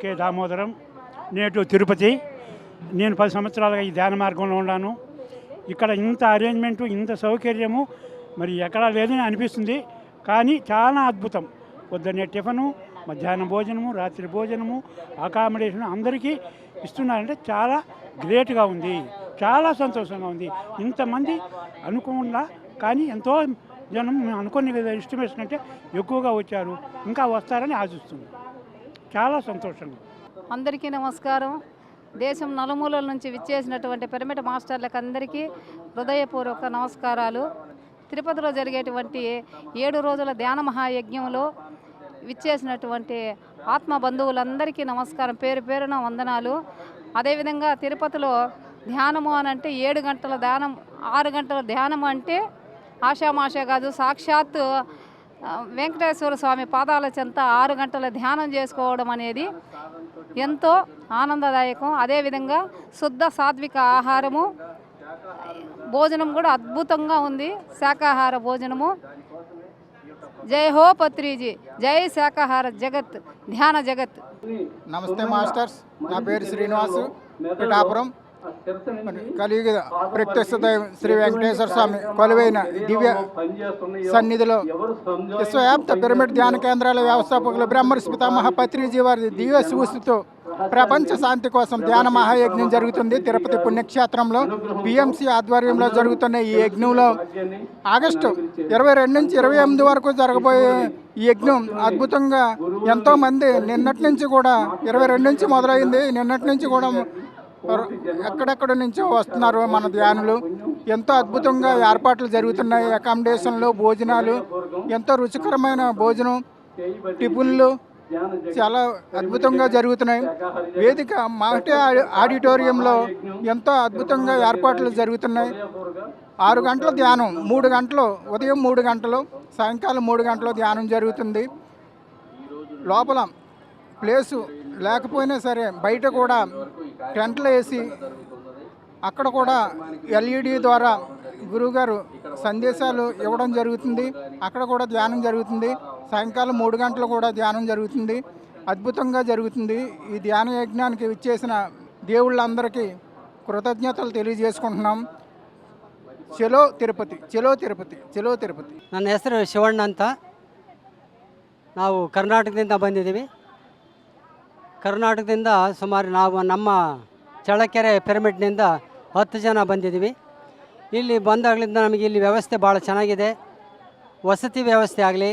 K Damodaram, నేటు Tirupati. నేను 10 సంవత్సరాలుగా ఈ ధ్యాన మార్గంలో ఉన్నాను. ఇక్కడ ఇంత అరేంజ్మెంటు, ఇంత సౌకర్యము మరి ఎక్కడా లేదని అనిపిస్తుంది. కానీ చాలా అద్భుతం. పొద్దున్నే టిఫను, మధ్యాహ్నం భోజనము, రాత్రి భోజనము, అకామిడేషన్ అందరికీ ఇస్తున్నారంటే చాలా గ్రేట్గా ఉంది. చాలా సంతోషంగా ఉంది. ఇంతమంది అనుకోకుండా కానీ ఎంతో జనం మేము అనుకునే ఎస్టిమేషన్ అంటే ఎక్కువగా వచ్చారు, ఇంకా వస్తారని ఆశిస్తున్నాం. చాలా సంతోషంగా. అందరికీ నమస్కారం. దేశం నలుమూలల నుంచి విచ్చేసినటువంటి పిరమిడ్ మాస్టర్లకు అందరికీ హృదయపూర్వక నమస్కారాలు. తిరుపతిలో జరిగేటువంటి 7 రోజుల ధ్యాన మహాయజ్ఞంలో విచ్చేసినటువంటి ఆత్మ బంధువులందరికీ నమస్కారం, పేరు పేరున వందనాలు. అదేవిధంగా తిరుపతిలో ధ్యానము అని అంటే 7 గంటల ధ్యానం, 6 గంటల ధ్యానం అంటే ఆషామాషా కాదు. సాక్షాత్ వెంకటేశ్వర స్వామి పాదాల చెంత 6 గంటల ధ్యానం చేసుకోవడం అనేది ఎంతో ఆనందదాయకం. అదేవిధంగా శుద్ధ సాత్విక ఆహారము, భోజనం కూడా అద్భుతంగా ఉంది. శాకాహార భోజనము. జై హో పత్రిజీ, జై శాకాహార జగత్, ధ్యాన జగత్. నమస్తే మాస్టర్స్, నా పేరు శ్రీనివాసు, పిఠాపురం. కలియుగ ప్రత్యక్ష దైవం శ్రీ వెంకటేశ్వర స్వామి కొలువైన దివ్య సన్నిధిలో విశ్వవ్యాప్త పిరమిడ్ ధ్యాన కేంద్రాల వ్యవస్థాపకులు బ్రహ్మర్షి పితామహ పత్రిజీ వారి దివ్య సూచితో ప్రపంచ శాంతి కోసం ధ్యాన మహాయజ్ఞం జరుగుతుంది. తిరుపతి పుణ్యక్షేత్రంలో బిఎంసి ఆధ్వర్యంలో జరుగుతున్న ఈ యజ్ఞంలో ఆగస్టు 22 నుంచి 28 వరకు జరగబోయే ఈ యజ్ఞం అద్భుతంగా ఎంతోమంది నిన్నటి నుంచి కూడా 22 నుంచి మొదలైంది. నిన్నటి నుంచి కూడా ఎక్కడెక్కడ నుంచో వస్తున్నారు మన ధ్యానులు. ఎంతో అద్భుతంగా ఏర్పాట్లు జరుగుతున్నాయి. అకామిడేషన్లు, భోజనాలు, ఎంతో రుచికరమైన భోజనం, టిఫిన్లు చాలా అద్భుతంగా జరుగుతున్నాయి. వేదిక మాటే ఆడిటోరియంలో ఎంతో అద్భుతంగా ఏర్పాట్లు జరుగుతున్నాయి. 6 గంటల ధ్యానం, 3 గంటలు, ఉదయం 3 గంటలు, సాయంకాలం 3 గంటలు ధ్యానం జరుగుతుంది. లోపల ప్లేసు లేకపోయినా సరే బయట కూడా టెంట్లు వేసి అక్కడ కూడా ఎల్ఈడి ద్వారా గురువుగారు సందేశాలు ఇవ్వడం జరుగుతుంది. అక్కడ కూడా ధ్యానం జరుగుతుంది. సాయంకాలం 3 గంటలు కూడా ధ్యానం జరుగుతుంది. అద్భుతంగా జరుగుతుంది. ఈ ధ్యాన యజ్ఞానికి విచ్చేసిన దేవుళ్ళందరికీ కృతజ్ఞతలు తెలియజేసుకుంటున్నాం. చలో తిరుపతి, చలో తిరుపತಿ, ಚಲೋ ತಿರುಪತಿ. ನನ್ನ ಹೆಸರು ಶಿವಣ್ಣ ಅಂತ. ನಾವು ಕರ್ನಾಟಕದಿಂದ ಬಂದಿದ್ದೀವಿ. ಕರ್ನಾಟಕದಿಂದ ಸುಮಾರು ನಮ್ಮ ಚಳ್ಳಕೆರೆ ಪಿರಮಿಡ್ನಿಂದ 10 ಜನ ಬಂದಿದ್ದೀವಿ. ಇಲ್ಲಿ ಬಂದಾಗಲಿಂದ ನಮಗೆ ಇಲ್ಲಿ ವ್ಯವಸ್ಥೆ ಭಾಳ ಚೆನ್ನಾಗಿದೆ. ವಸತಿ ವ್ಯವಸ್ಥೆ ಆಗಲಿ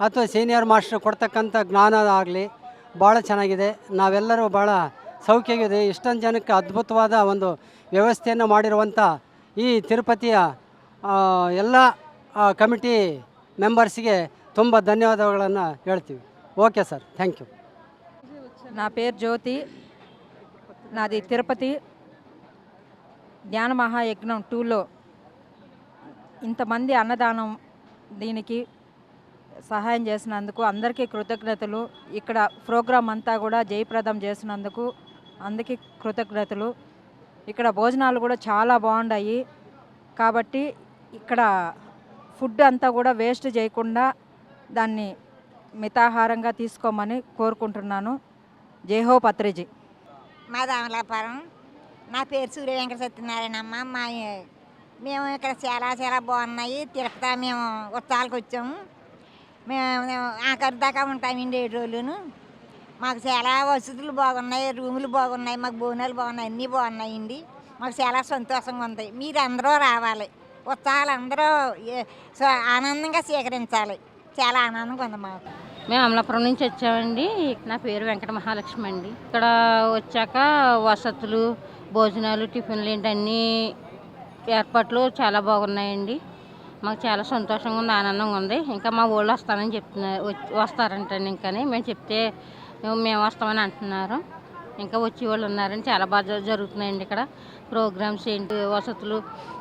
ಅಥವಾ ಸೀನಿಯರ್ ಮಾಸ್ಟರ್ ಕೊಡ್ತಕ್ಕಂಥ ಜ್ಞಾನ ಆಗಲಿ ಭಾಳ ಚೆನ್ನಾಗಿದೆ. ನಾವೆಲ್ಲರೂ ಭಾಳ ಸೌಖ್ಯವಿದೆ. ಇಷ್ಟೊಂದು ಜನಕ್ಕೆ ಅದ್ಭುತವಾದ ಒಂದು ವ್ಯವಸ್ಥೆಯನ್ನು ಮಾಡಿರುವಂಥ ಈ ತಿರುಪತಿಯ ಎಲ್ಲ ಕಮಿಟಿ మెంబర్స్ಗೆ ತುಂಬ ధన్యవాదాలను ಹೇಳ್ತೀವಿ. Okay sir, thank you. నా పేరు జ్యోతి, నాది తిరుపతి. ధ్యాన మహాయజ్ఞం 2లో ఇంతమంది అన్నదానం దీనికి సహాయం చేసినందుకు అందరికీ కృతజ్ఞతలు. ఇక్కడ ప్రోగ్రాం అంతా కూడా జయప్రదం చేసినందుకు అందరికీ కృతజ్ఞతలు. ఇక్కడ భోజనాలు కూడా చాలా బాగున్నాయి. కాబట్టి ఇక్కడ ఫుడ్ అంతా కూడా వేస్ట్ చేయకుండా దాన్ని మితాహారంగా తీసుకోమని కోరుకుంటున్నాను. జై హో పత్రిజీ. మాది అమలాపురం. నా పేరు సూర్య వెంకట సత్యనారాయణమ్మ. మేము ఇక్కడ చాలా బాగున్నాయి. తిరుపతి మేము ఉత్సవాలకు వచ్చాము. మేము ఆఖరి దాకా ఉంటామండి 7 రోజులును. మాకు చాలా వసతులు బాగున్నాయి, రూములు బాగున్నాయి, మాకు భోజనాలు బాగున్నాయి, అన్నీ బాగున్నాయండి. మాకు చాలా సంతోషంగా ఉంది. మీరు అందరూ రావాలి, ఉత్సవాలు అందరూ ఆనందంగా స్వీకరించాలి. చాలా ఆనందంగా ఉంది మాకు. మేము అమలాపురం నుంచి వచ్చామండి. నా పేరు వెంకట మహాలక్ష్మి అండి. ఇక్కడ వచ్చాక వసతులు, భోజనాలు, టిఫిన్లు ఏంటి అన్నీ ఏర్పాట్లు చాలా బాగున్నాయండి. మాకు చాలా సంతోషంగా ఉంది, ఆనందంగా ఉంది. ఇంకా మా ఊళ్ళో వస్తానని చెప్తున్నారు, వస్తారంటండి. ఇంకానే మేము చెప్తే మేము వస్తామని అంటున్నారు. ఇంకా వచ్చే వాళ్ళు ఉన్నారని చాలా బాగా జరుగుతున్నాయండి. ఇక్కడ ప్రోగ్రామ్స్ ఏంటి, వసతులు,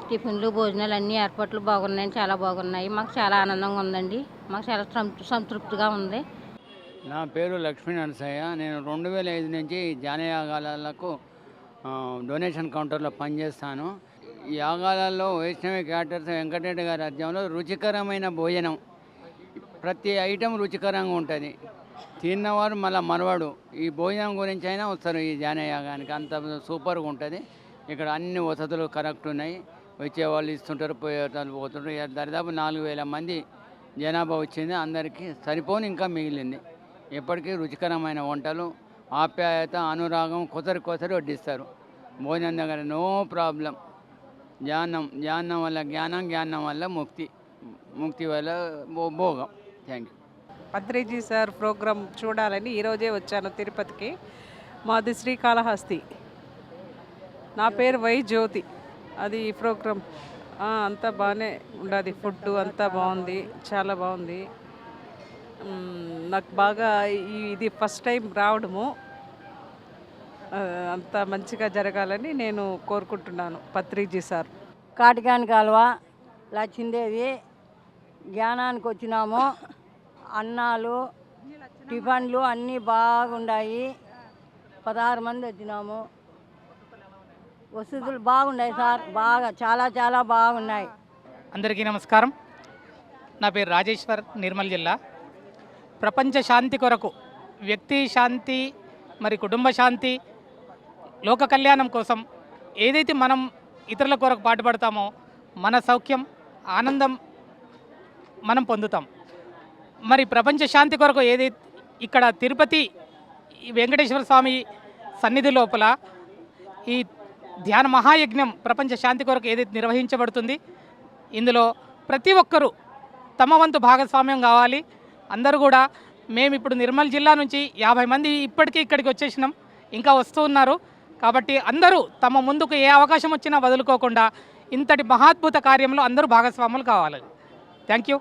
టిఫిన్లు, భోజనాలు అన్నీ ఏర్పాట్లు బాగున్నాయండి, చాలా బాగున్నాయి. మాకు చాలా ఆనందంగా ఉందండి. మాకు చాలా సంతృప్తిగా ఉంది. నా పేరు లక్ష్మీ నరసయ్య. నేను 2005 నుంచి ధ్యానయాగాలకు డొనేషన్ కౌంటర్లో పనిచేస్తాను. ఈ యాగాలలో వైష్ణవి క్యాటర్స్ వెంకటరెడ్డి గారి అధ్యయంలో రుచికరమైన భోజనం, ప్రతి ఐటెం రుచికరంగా ఉంటుంది. తిన్నవారు మళ్ళీ మనవాడు ఈ భోజనం గురించి అయినా వస్తారు ఈ ధ్యానయాగానికి. అంత సూపర్గా ఉంటుంది. ఇక్కడ అన్ని వసతులు కరెక్ట్ ఉన్నాయి. వచ్చేవాళ్ళు ఇస్తుంటారు, పోయేవాళ్ళు పోతుంటారు. దాదాపు 4,000 మంది జనాభా వచ్చింది. అందరికీ సరిపోని ఇంకా మిగిలింది. ఎప్పటికీ రుచికరమైన వంటలు, ఆప్యాయత, అనురాగం కొసరి వడ్డిస్తారు. భోజనం దగ్గర నో ప్రాబ్లం. జ్ఞానం వల్ల జ్ఞానం వల్ల ముక్తి వల్ల భోగం. Thank you. Patriji sir programme చూడాలని ఈరోజే వచ్చాను తిరుపతికి. మాది శ్రీకాళహస్తి. నా పేరు వై జ్యోతి. అది ప్రోగ్రాం అంతా బాగానే ఉండదు. ఫుడ్ అంతా బాగుంది, చాలా బాగుంది. నాకు బాగా ఇది ఫస్ట్ టైం రావడము. అంత మంచిగా జరగాలని నేను కోరుకుంటున్నాను. పత్రిజీ సార్. కాటికాని కాలువ లచ్చిందేవి జ్ఞానానికి వచ్చినాము. అన్నాలు, టిఫన్లు అన్నీ బాగున్నాయి. 16 మంది వచ్చినాము. వసతులు బాగున్నాయి సార్, బాగా చాలా బాగున్నాయి. అందరికీ నమస్కారం. నా పేరు రాజేశ్వర్, నిర్మల్ జిల్లా. ప్రపంచ శాంతి కొరకు, వ్యక్తి శాంతి, మరి కుటుంబ శాంతి, లోక కళ్యాణం కోసం ఏదైతే మనం ఇతరుల కొరకు పాటుపడతామో మన సౌఖ్యం, ఆనందం మనం పొందుతాం. మరి ప్రపంచ శాంతి కొరకు ఏదైతే ఇక్కడ తిరుపతి వెంకటేశ్వర స్వామి సన్నిధి లోపల ఈ ధ్యాన మహాయజ్ఞం ప్రపంచ శాంతి కొరకు ఏదైతే నిర్వహించబడుతుంది, ఇందులో ప్రతి ఒక్కరూ తమ వంతు భాగస్వామ్యం కావాలి. అందరూ కూడా, మేము ఇప్పుడు నిర్మల్ జిల్లా నుంచి 50 మంది ఇప్పటికీ ఇక్కడికి వచ్చేసినాం, ఇంకా వస్తూ ఉన్నారు. కాబట్టి అందరూ తమ ముందుకు ఏ అవకాశం వచ్చినా వదులుకోకుండా ఇంతటి మహాద్భుత కార్యంలో అందరూ భాగస్వాములు కావాలి. Thank you.